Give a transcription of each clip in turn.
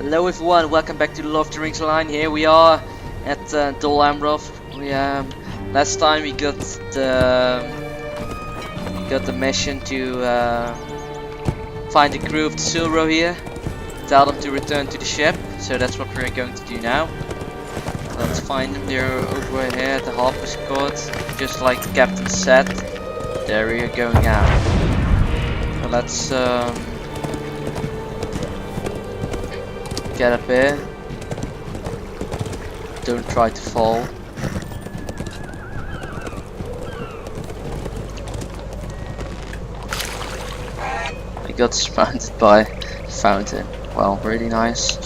Hello everyone, welcome back to the Love of the Rings line. Here we are at LotRO. Last time we got the mission to find the crew of the LotRO here. Tell them to return to the ship. So that's what we're going to do now. Let's find them. They're over here at the Harper's Court. Just like the captain said, they're going out. So let's get up here. Don't try to fall. I got surrounded by a fountain. Well, really nice.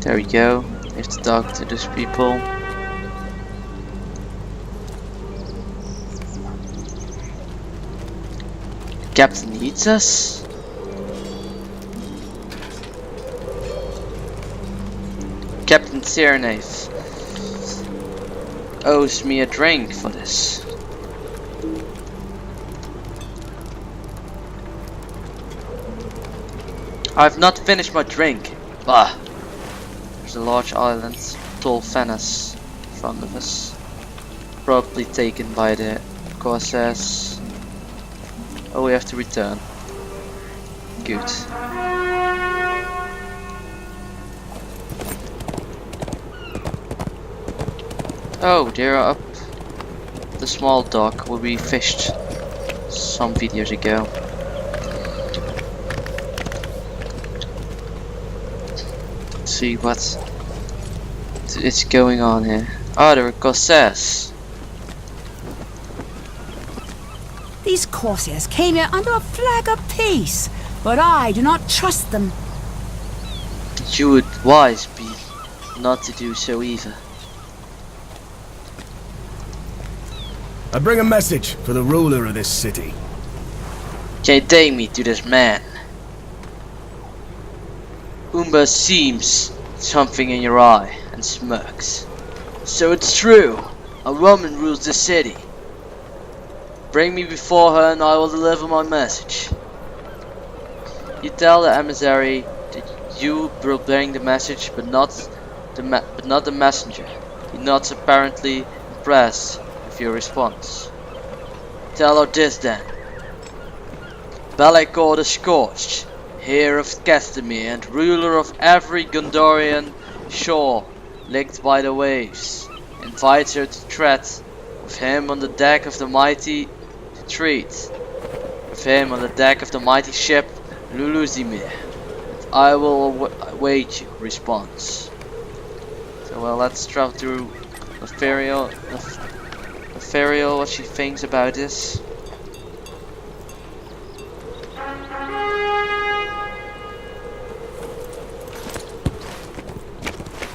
There we go. We have to talk to those people. Captain needs us. Captain Tyrnave owes me a drink for this. I've not finished my drink. Bah. There's a large island, tall Venice, in front of us. Probably taken by the corsairs. Oh, we have to return. Good. Oh, they're up the small dock where we fished some videos ago. Let's see what is going on here. Oh, there are corsairs. These corsairs came here under a flag of peace, but I do not trust them. You would wise be not to do so either. I bring a message for the ruler of this city. Can you take me to this man? Umba seems something in your eye and smirks. So it's true, a woman rules the city. Bring me before her and I will deliver my message. You tell the emissary that you will bring the message but not the messenger. He nods, apparently impressed with your response. Tell her this then. Bellicor the Scorched, heir of Castamere and ruler of every Gondorian shore licked by the waves, invites her to tread with him on the deck of the mighty ship Luluzimir. I will await your response. So well, let's travel through Ethereal, what she thinks about this.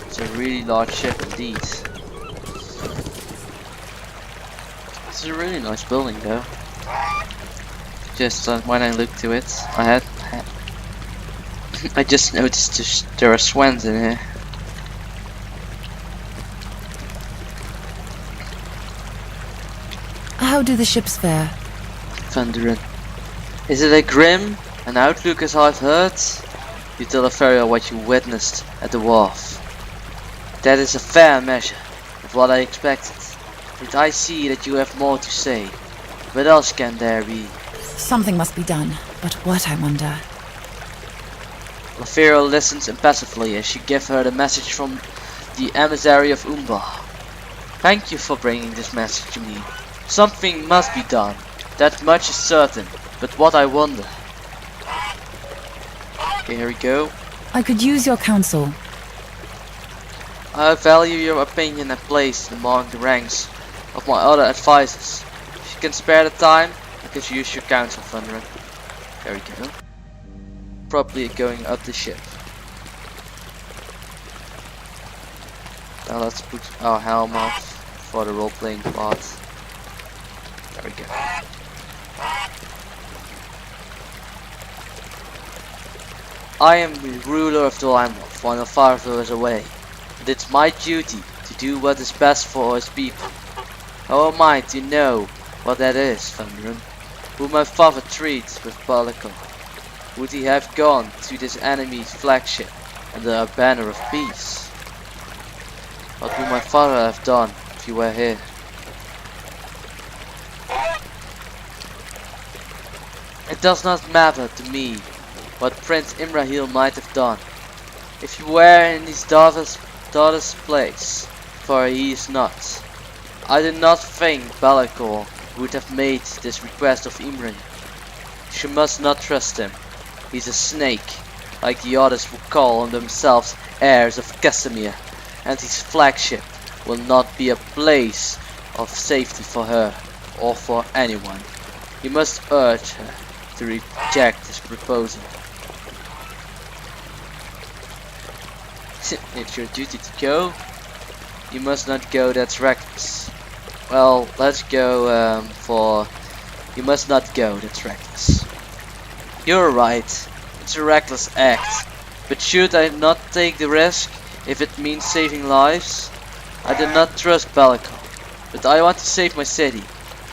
It's a really large ship indeed. It's a really nice building though. Just when I looked to it, I just noticed there are swans in here. How do the ships fare? Thunderan. Is it a grim an outlook as I've heard? You tell Ethereal what you witnessed at the wharf. That is a fair measure of what I expected. But I see that you have more to say. What else can there be? Something must be done, but what, I wonder? Ethereal listens impassively as you give her the message from the emissary of Umbar. Thank you for bringing this message to me. Something must be done. That much is certain. But what, I wonder? Okay, here we go. I could use your counsel. I value your opinion and place among the ranks of my other advisors. If you can spare the time, you can use your counsel, Thunderan. There we go. Probably going up the ship. Now let's put our helm off for the role-playing part. There we go. I am the ruler of the Limelight, 1 of 5 hours away, and it's my duty to do what is best for his people. How am I to know what that is, Thunderan? Would my father treat with Balakor? Would he have gone to this enemy's flagship under a banner of peace? What would my father have done if you were here? It does not matter to me what Prince Imrahil might have done. If you were in his daughter's place, for he is not. I do not think Balakor would have made this request of Imrahil. She must not trust him. He's a snake, like the others who call themselves heirs of Casimir, and his flagship will not be a place of safety for her or for anyone. You must urge her to reject his proposal. It's your duty to go. You must not go, that's reckless. Well, let's go for you must not go, that's reckless. You're right, it's a reckless act. But should I not take the risk if it means saving lives? I do not trust Balakor, but I want to save my city.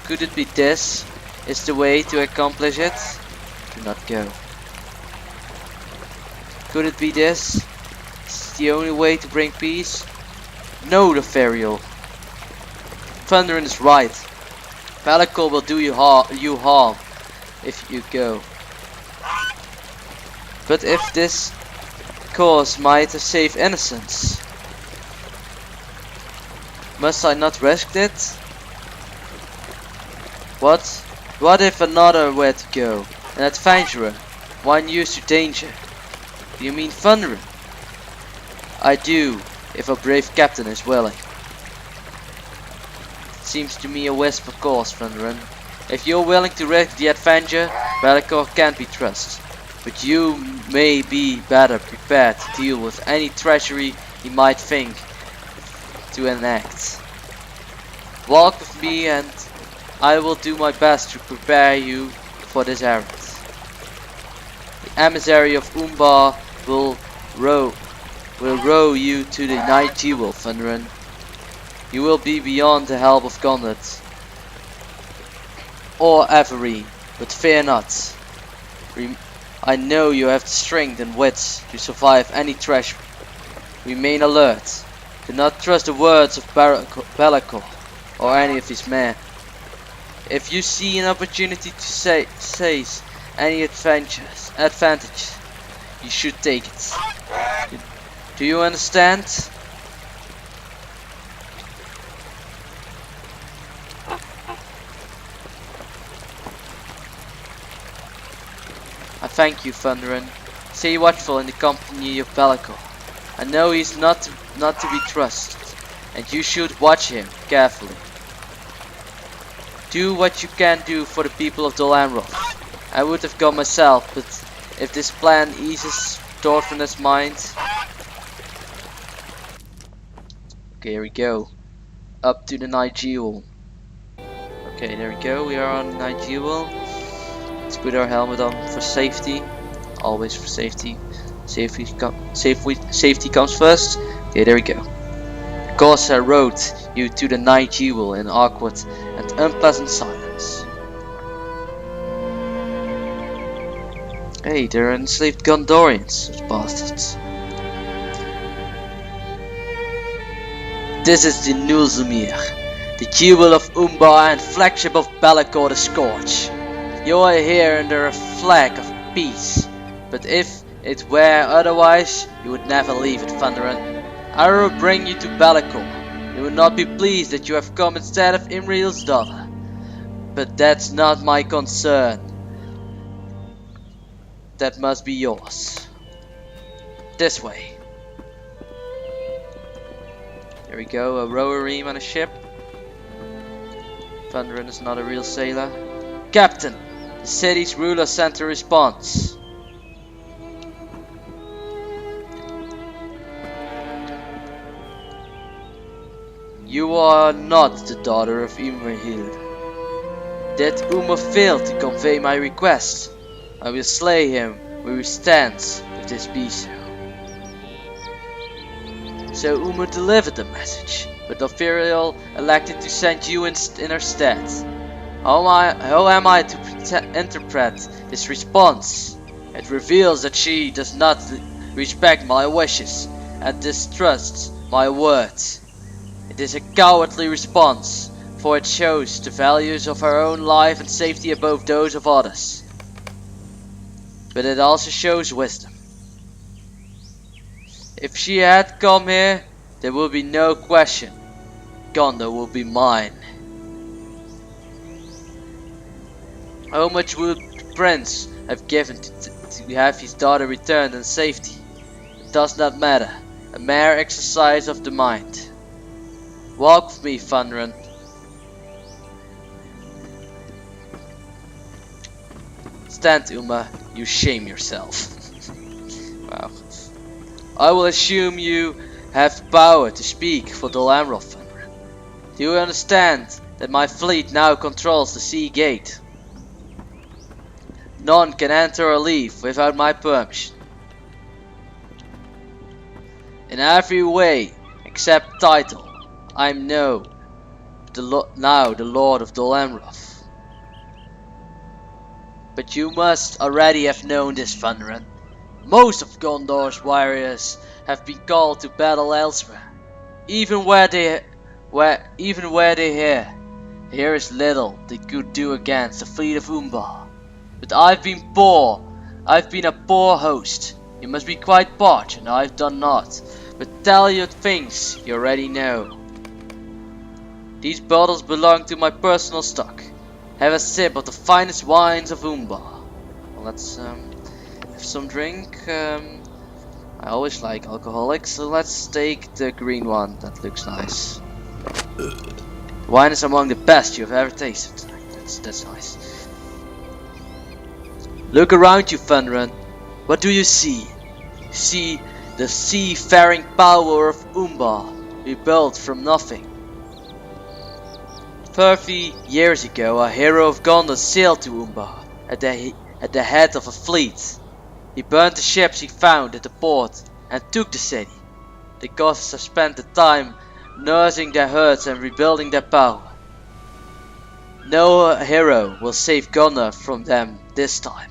Could it be this is the way to accomplish it? Do not go. Could it be this? Is the only way to bring peace? No, the Ferial. Thunderan is right. Balakor will do you harm if you go. But if this cause might save innocents, must I not risk it? What if another were to go? An adventurer, one used to danger. Do you mean Thunderan? I do, if a brave captain is willing. It seems to me a whisper course, Thunderan. If you're willing to risk the adventure, Balakor can't be trusted. But you may be better prepared to deal with any treachery he might think to enact. Walk with me and I will do my best to prepare you for this errand. The emissary of Umbar will row you to the Night Jewel, Thunderan. You will be beyond the help of Gondet or Avery, but fear not. I know you have the strength and wits to survive any treachery. Remain alert. Do not trust the words of Balakor or any of his men. If you see an opportunity to seize any advantage, you should take it. Do you understand? I thank you, Thunderan. Stay watchful in the company of Balakor. I know he's not to be trusted, and you should watch him carefully. Do what you can do for the people of Dol Amroth. I would have gone myself, but if this plan eases Thorfin's mind. Okay, here we go. Up to the Night Jewel. Okay, there we go. We are on the Night Jewel. Let's put our helmet on for safety. Always for safety. Safety comes first. Okay, there we go. The corsair rode you to the Night Jewel in awkward and unpleasant silence. Hey, they're enslaved Gondorians, those bastards. This is the Nulzumir, the jewel of Umbar and flagship of Balakor the Scourge. You are here under a flag of peace, but if it were otherwise, you would never leave it, Thunderan. I will bring you to Balakor. You will not be pleased that you have come instead of Imrahil's daughter, but that's not my concern. That must be yours. This way. There we go, a rower ream on a ship. Thunderan is not a real sailor. Captain, the city's ruler sent a response. You are not the daughter of Imrahil. Did Umar fail to convey my request? I will slay him where he stands if this be so. So Umar delivered the message. but Lothariel elected to send you in her stead. How am I to interpret this response? It reveals that she does not respect my wishes and distrusts my words. It is a cowardly response, for it shows the values of her own life and safety above those of others. But it also shows wisdom. If she had come here, there will be no question. Gondor will be mine. How much would the prince have given to have his daughter returned in safety? It does not matter. A mere exercise of the mind. Walk with me, Thunderan. Stand, Uma. You shame yourself. Wow. I will assume you have power to speak for LotRO, Thunderan. Do you understand that my fleet now controls the sea gate? None can enter or leave without my permission. In every way, except title, I am now the Lord of LotRO. But you must already have known this, Thunderan. Most of Gondor's warriors have been called to battle elsewhere. Even where they hear, there is little they could do against the fleet of Umbar. But I've been a poor host. You must be quite parched, and I've done naught but tell you things you already know. These bottles belong to my personal stock. Have a sip of the finest wines of Umbar. Well, let's have some drink. I always like alcoholic, so let's take the green one. That looks nice. Wine is among the best you've ever tasted. That's nice. Look around you, Thunderan. What do you see? You see the seafaring power of Umbar, rebuilt from nothing. 30 years ago, a hero of Gondor sailed to Umbar at the head of a fleet. He burned the ships he found at the port and took the city. The gods have spent the time nursing their hurts and rebuilding their power. No hero will save Gondor from them this time.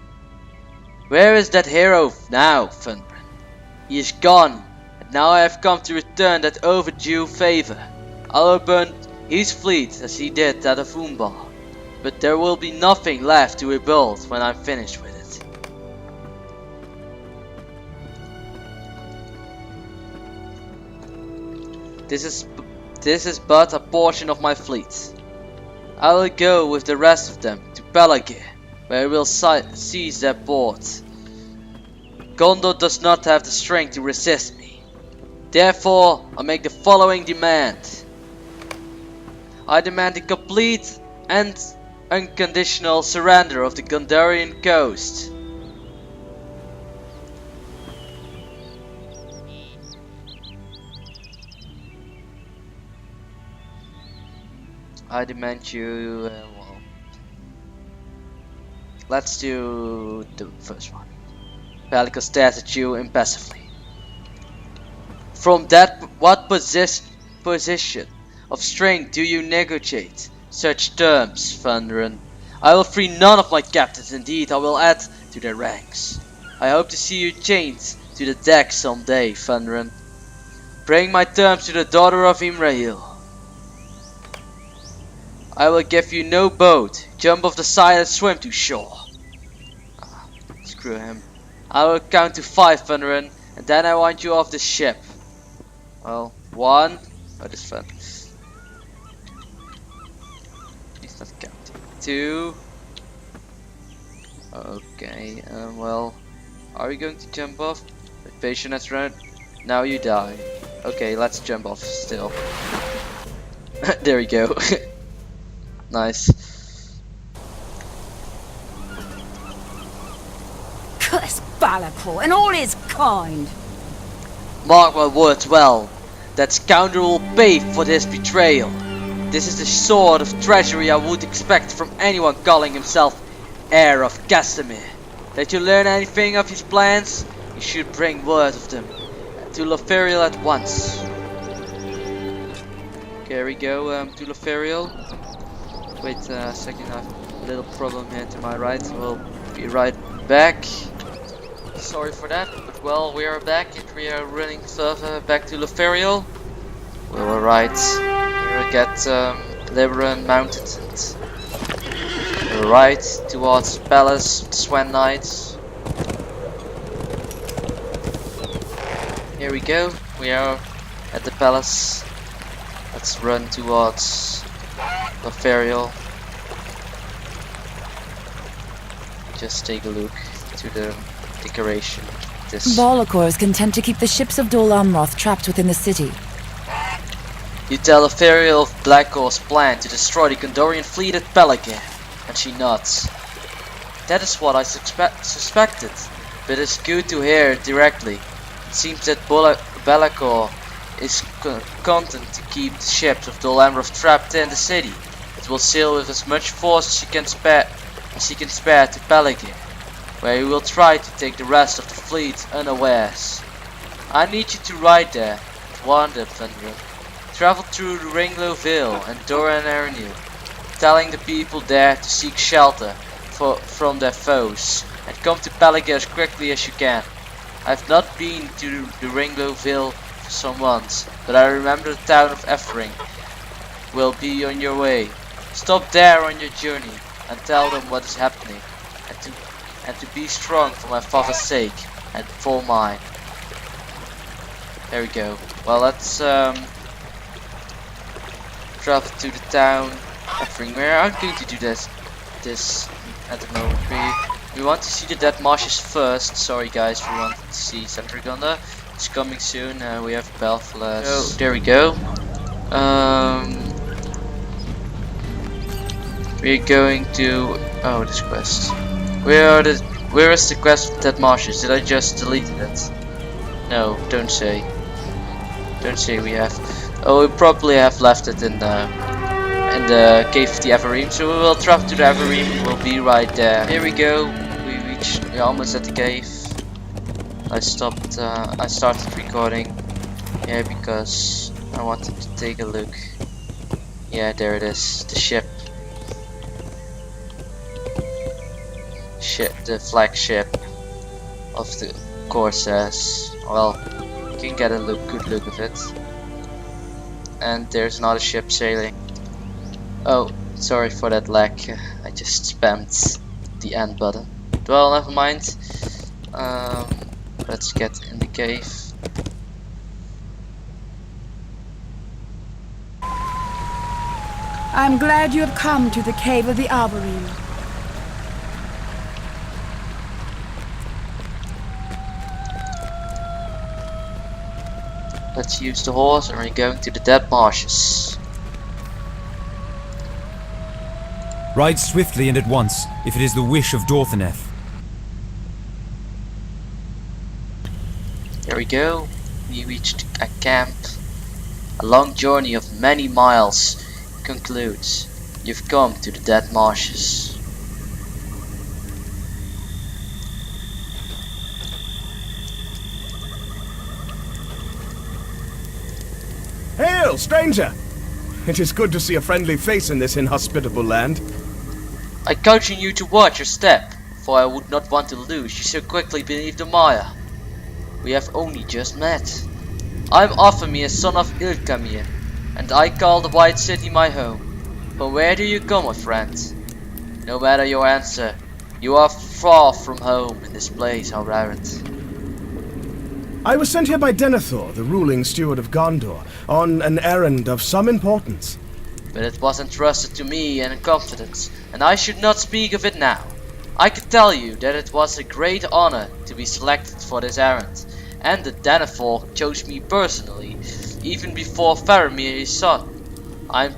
Where is that hero now, Thunderan? He is gone, and now I have come to return that overdue favor. I will burn his fleet as he did that of Umbar, but there will be nothing left to rebuild when I'm finished with it. This is but a portion of my fleet. I will go with the rest of them to Pelagir, where we will seize their port. Gondor does not have the strength to resist me. Therefore, I make the following demand. I demand the complete and unconditional surrender of the Gondorian coast. I demand you, well, let's do the first one. Pelican stares at you impassively. From what position of strength do you negotiate such terms, Thunderan? I will free none of my captains, indeed I will add to their ranks. I hope to see you chained to the deck someday, Thunderan. Bring my terms to the daughter of Imrahil. I will give you no boat. Jump off the side and swim to shore. Screw him. I will count to 5, Thunderan, and then I want you off the ship. Well, 1. Oh, this is fun. He's not counting. 2. Okay, well, are we going to jump off? The patient has run. Now you die. Okay, let's jump off still. There we go. Nice. Curse Balakor and all his kind. Mark my words well. That scoundrel will pay for this betrayal. This is the sort of treachery I would expect from anyone calling himself heir of Castamere. Did you learn anything of his plans? You should bring word of them to Lothariel at once. Here we go to Lothario. Wait a second, I have a little problem here to my right. We'll be right back. Sorry for that, but well, we are back and we are running further back to Lothario. We will ride. Here we get Thunderan mounted and we'll ride towards the palace of the Swan Knights. Here we go, we are at the palace. Let's run towards Lothario. Just take a look to the decoration. This Bolokor is content to keep the ships of Dol Amroth trapped within the city. You tell Lothario of Blackgaw's plan to destroy the Gondorian fleet at Peligir, and she nods. That is what I suspected, but it's good to hear it directly. It seems that Blackgaw is content to keep the ships of Dol Amroth trapped in the city. It will sail with as much force as she can spare to Peligir, where he will try to take the rest of the fleet unawares. I need you to ride there, warned up Thunderan. Travel through the Ringlow Vale and Doran Avenue, telling the people there to seek shelter from their foes, and come to Peligir as quickly as you can. I have not been to the Ringlow Vale for some months, but I remember the town of Effering will be on your way. Stop there on your journey and tell them what is happening, and to be strong for my father's sake and for mine. There we go. Well, let's travel to the town. Effering. We aren't going to do this at the moment. We want to see the Dead Marshes first. Sorry guys, we want to see Centrigonda. It's coming soon. We have Belfast. Oh, there we go. We're going to this quest. Where is the quest for Dead Marshes? Did I just delete it? No, don't say. Don't say we have. Oh, we probably have left it in the cave of the Evereem. So we will travel to the Evereem. We'll be right there. Here we go. We're almost at the cave. I started recording here because I wanted to take a look. Yeah, there it is. The ship. The flagship of the corsairs. Well, you can get a good look of it. And there's another ship sailing. Oh, sorry for that lag. I just spammed the end button. Well, never mind. Let's get in the cave. I'm glad you have come to the cave of the Arboreal. Let's use the horse and we're going to the Dead Marshes. Ride swiftly and at once, if it is the wish of Dorthaneth. There we go. We reached a camp. A long journey of many miles concludes. You've come to the Dead Marshes. Hail, stranger! It is good to see a friendly face in this inhospitable land. I caution you to watch your step, for I would not want to lose you so quickly beneath the mire. We have only just met. I'm Othomir, son of Ilkamir, and I call the White City my home. But where do you come, my friend? No matter your answer, you are far from home in this place, our errand. I was sent here by Denethor, the ruling steward of Gondor, on an errand of some importance. But it was entrusted to me in confidence, and I should not speak of it now. I could tell you that it was a great honor to be selected for this errand, and that Denethor chose me personally, even before Faramir his son. I'm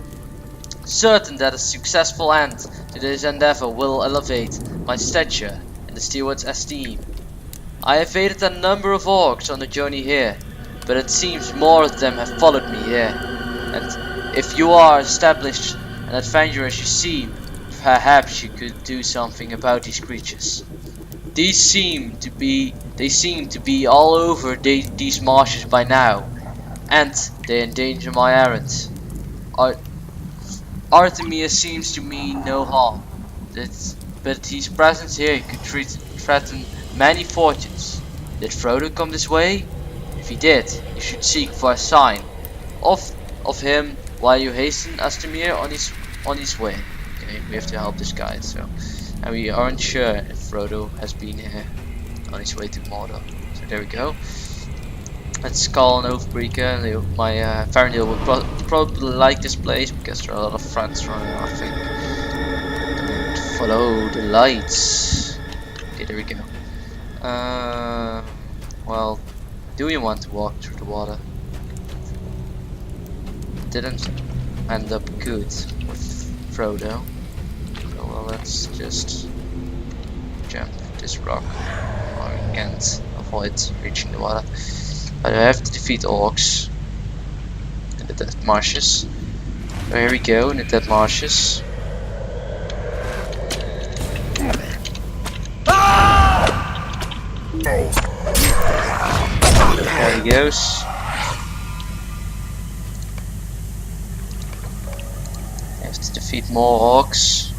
certain that a successful end to this endeavor will elevate my stature in the steward's esteem. I evaded a number of orcs on the journey here, but it seems more of them have followed me here. And if you are established and adventurous you seem, perhaps you could do something about these creatures. They seem to be all over these marshes by now, and they endanger my errand. Artemia seems to mean no harm. But his presence here could threaten many fortunes. Did Frodo come this way? If he did, you should seek for a sign of him while you hasten Astamir on his way. Okay, we have to help this guy. So, and we aren't sure if Frodo has been here on his way to Mordor. So there we go. Let's call an Oathbreaker. My Farendale will probably like this place because there are a lot of friends running. I think. Don't follow the lights. Okay, there we go. Well, do we want to walk through the water? Didn't end up good with Frodo. So well, let's just jump this rock. Or we can't avoid reaching the water. But I have to defeat orcs in the Dead Marshes. So here we go in the Dead Marshes. There he goes. I have to defeat more orcs.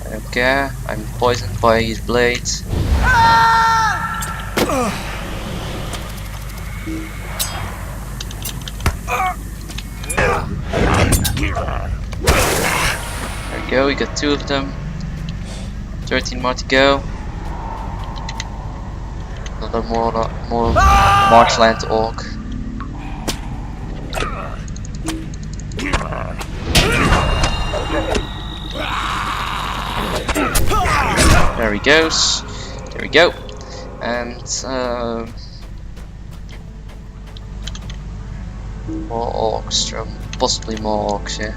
I don't care. I'm poisoned by his blade. There we go, we got 2 of them. 13 more to go. Another more marshland orc. There he goes. There we go. And more orcs, possibly more orcs, yeah.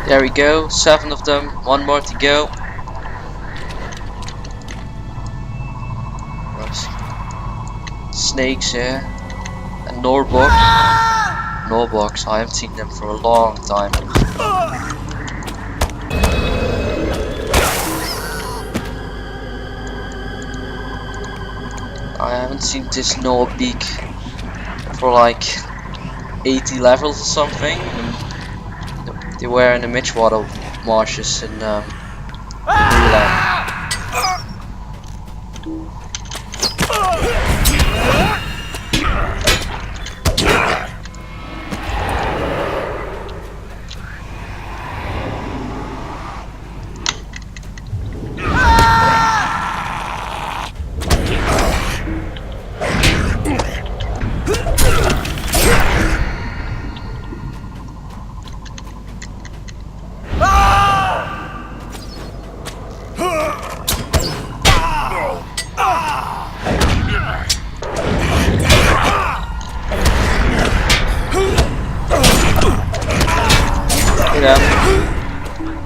There we go, 7 of them, 1 more to go. Snakes here, and Norborg. Norborgs, I haven't seen them for a long time. I haven't seen this Norbeak for like 80 levels or something. They were in the Midgewater marshes in Greenland.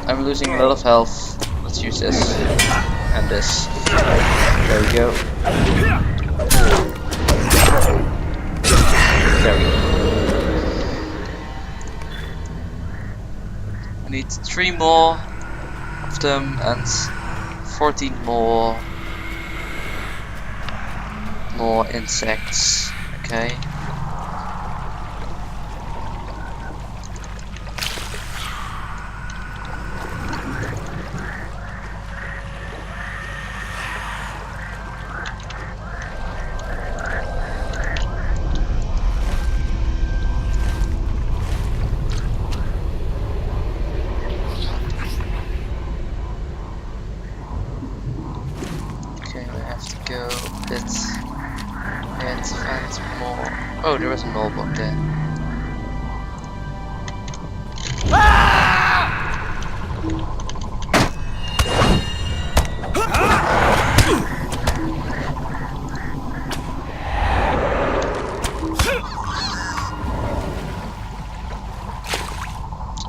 I'm losing a lot of health. Let's use this and this. There we go. There we go. I need 3 more of them and 14 more insects. Okay. go a bit advance more. Oh, there is an orb up there.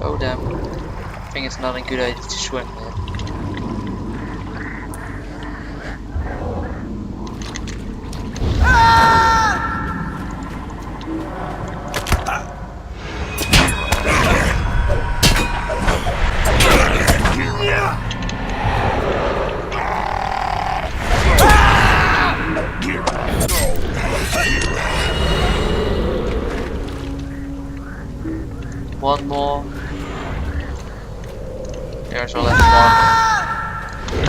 Oh damn. I think it's not a good idea to swim there. One more. There's our last one.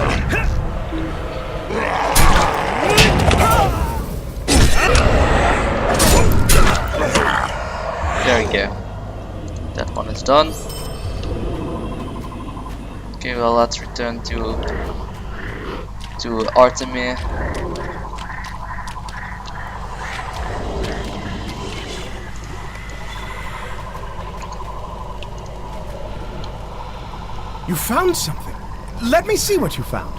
There we go. That one is done. Okay, well, let's return to Artemir. You found something. Let me see what you found.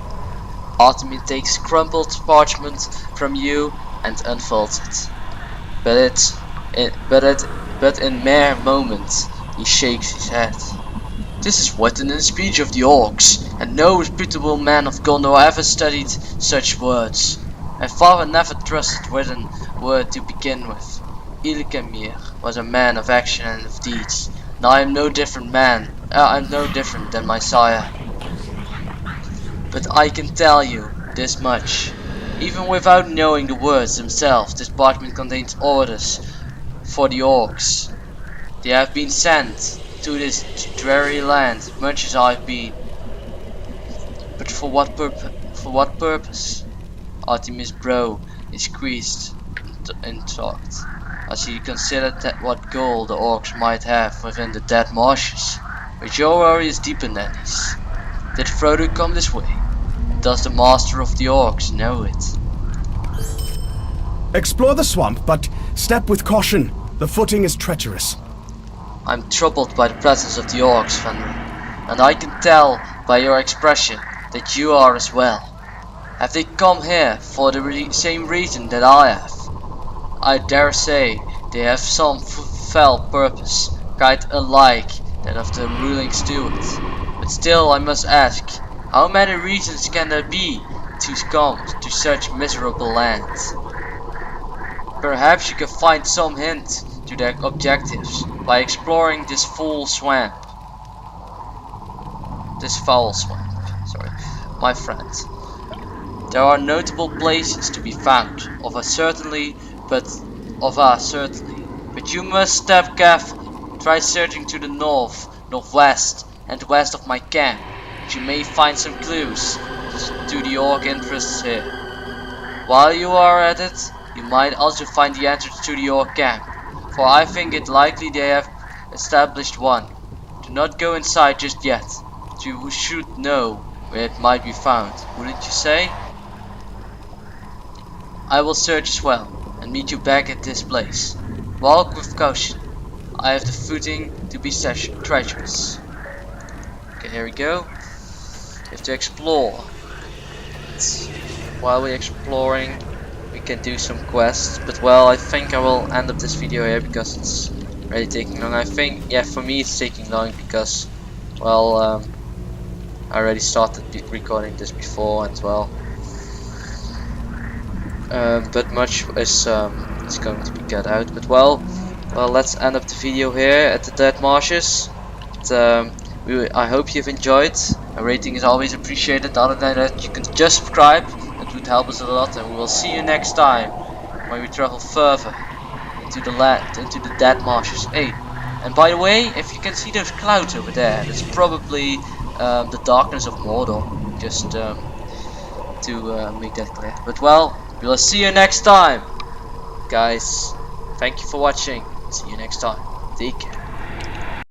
Artemir takes crumpled parchment from you and unfolds it. But in mere moments he shakes his head. This is written in the speech of the orcs, and no reputable man of Gondor ever studied such words. My father never trusted written word to begin with. Ilkemir was a man of action and of deeds. Now I am no different than my sire. But I can tell you this much. Even without knowing the words themselves, this parchment contains orders for the orcs. They have been sent to this dreary land, much as I've been. But for what purpose? Artemis' brow is squeezed in thought, as he considered that what goal the orcs might have within the Dead Marshes. But your worry is deeper than this. Did Frodo come this way? Does the master of the orcs know it? Explore the swamp, but step with caution. The footing is treacherous. I'm troubled by the presence of the orcs, Thunderan, and I can tell by your expression that you are as well. Have they come here for the same reason that I have? I dare say they have some foul purpose, quite unlike that of the ruling steward. But still I must ask, how many reasons can there be to come to such miserable lands? Perhaps you can find some hint to their objectives by exploring this foul swamp. Sorry, my friend. There are notable places to be found, of us certainly, but you must step carefully. Try searching to the north, northwest, and west of my camp. You may find some clues to the orc interests here. While you are at it, you might also find the entrance to the orc camp, for I think it likely they have established one. Do not go inside just yet. You should know where it might be found, wouldn't you say? I will search as well, and meet you back at this place. Walk with caution. I have the footing to be treacherous. Okay, here we go. We have to explore. While we're exploring, we can do some quests. But well, I think I will end up this video here because it's already taking long. I think, yeah, for me it's taking long because, well, I already started recording this before and well. But much is going to be cut out. But well, let's end up the video here at the Dead Marshes. I hope you've enjoyed. A rating is always appreciated. Other than that, you can just subscribe. It would help us a lot. And we will see you next time when we travel further into the Dead Marshes. Hey, and by the way, if you can see those clouds over there, that's probably the darkness of Mordor. Just to make that clear. But well, we'll see you next time, guys. Thank you for watching. See you next time. Take care.